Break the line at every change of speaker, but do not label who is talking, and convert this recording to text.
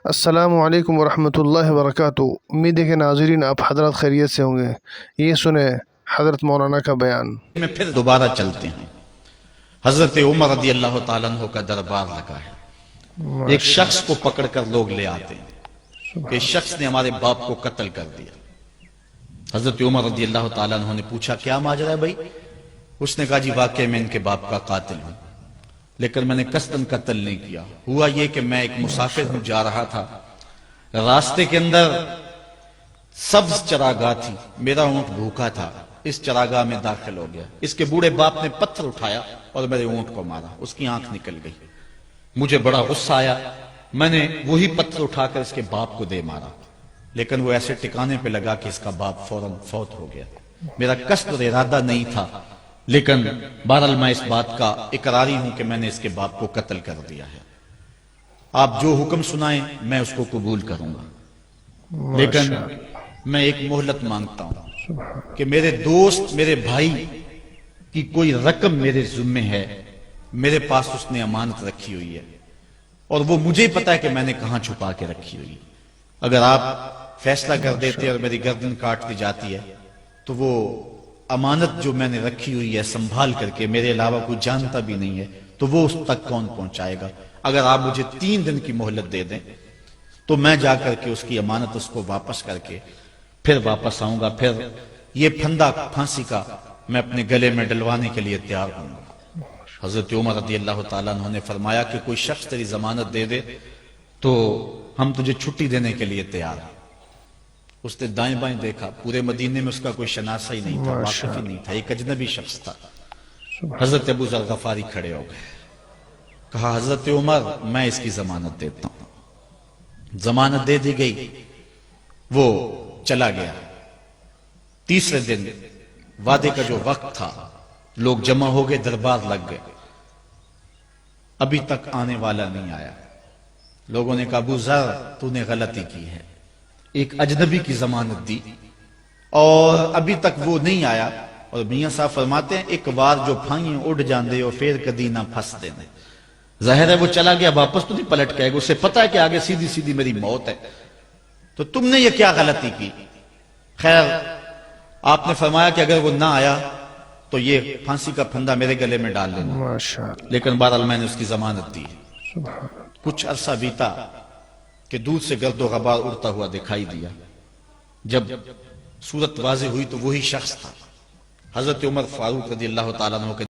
السلام علیکم ورحمۃ اللہ وبرکاتہ۔ امید ہے کہ ناظرین آپ حضرات خیریت سے ہوں گے۔ یہ سنیں حضرت مولانا کا بیان۔
میں پھر دوبارہ چلتے ہیں۔ حضرت عمر رضی اللہ تعالیٰ عنہ کا دربار لگا ہے۔ ایک شخص کو پکڑ کر لوگ لے آتے ہیں کہ شخص نے ہمارے باپ کو قتل کر دیا۔ حضرت عمر رضی اللہ تعالیٰ عنہ نے پوچھا کیا ماجرا ہے بھائی؟ اس نے کہا جی واقعی میں ان کے باپ کا قاتل ہوں، لیکن میں نے قصداً قتل نہیں کیا۔ ہوا یہ کہ میں ایک مسافر ہوں، جا رہا تھا، راستے کے اندر سبز چراگاہ تھی، میرا اونٹ بھوکا تھا، اس چراگاہ میں داخل ہو گیا۔ اس کے بوڑھے باپ نے پتھر اٹھایا اور میرے اونٹ کو مارا، اس کی آنکھ نکل گئی۔ مجھے بڑا غصہ آیا، میں نے وہی پتھر اٹھا کر اس کے باپ کو دے مارا، لیکن وہ ایسے ٹکانے پہ لگا کہ اس کا باپ فوراً فوت ہو گیا۔ میرا قصد اور ارادہ نہیں تھا، لیکن بہرحال میں اس بات کا اقراری ہوں کہ میں نے اس کے باپ کو قتل کر دیا ہے۔ آپ جو حکم سنائیں میں اس کو قبول کروں گا، لیکن میں ایک مہلت مانگتا ہوں کہ میرے دوست، میرے بھائی کی کوئی رقم میرے ذمے ہے، میرے پاس اس نے امانت رکھی ہوئی ہے، اور وہ مجھے پتا ہے کہ میں نے کہاں چھپا کے رکھی ہوئی۔ اگر آپ فیصلہ کر دیتے اور میری گردن کاٹ دی جاتی ہے تو وہ امانت جو میں نے رکھی ہوئی ہے سنبھال کر کے، میرے علاوہ کوئی جانتا بھی نہیں ہے، تو وہ اس تک کون پہنچائے گا؟ اگر آپ مجھے 3 دن کی مہلت دے دیں تو میں جا کر کے اس کی امانت اس کو واپس کر کے پھر واپس آؤں گا، پھر یہ پھندا پھانسی کا میں اپنے گلے میں ڈلوانے کے لیے تیار ہوں گا۔ حضرت عمر رضی اللہ تعالیٰ عنہ نے فرمایا کہ کوئی شخص تیری ضمانت دے دے تو ہم تجھے چھٹی دینے کے لیے تیار ہیں۔ اس نے دائیں بائیں دیکھا، پورے مدینے میں اس کا کوئی شناسہ ہی نہیں تھا، واقف ہی نہیں تھا، ایک اجنبی شخص تھا۔ حضرت ابو ذر غفاری کھڑے ہو گئے، کہا حضرت عمر میں اس کی ضمانت دیتا ہوں۔ ضمانت دے دی گئی، وہ چلا گیا۔ تیسرے دن وعدے کا جو وقت تھا، لوگ جمع ہو گئے، دربار لگ گئے، ابھی تک آنے والا نہیں آیا۔ لوگوں نے کہا ابو ذر تو نے غلطی کی ہے، ایک اجنبی کی ضمانت دی اور ابھی تک وہ نہیں آیا، اور میاں صاحب فرماتے ہیں ایک بار جو پھائیں اڑ جاندے ہو پھر کدی نہ پھنس دینے۔ ظاہر ہے وہ چلا گیا، واپس تو نہیں پلٹ کے آئے گا، اسے پتا ہے کہ آگے سیدھی سیدھی میری موت ہے، تو تم نے یہ کیا غلطی کی؟ خیر آپ نے فرمایا کہ اگر وہ نہ آیا تو یہ پھانسی کا پھندا میرے گلے میں ڈال لینا، لیکن بہرحال میں نے اس کی ضمانت دی۔ کچھ عرصہ بیتا کہ دور سے گرد و غبار اڑتا ہوا دکھائی دیا۔ جب صورت واضح ہوئی تو وہی شخص تھا۔ حضرت عمر فاروق رضی اللہ تعالیٰ عنہ کے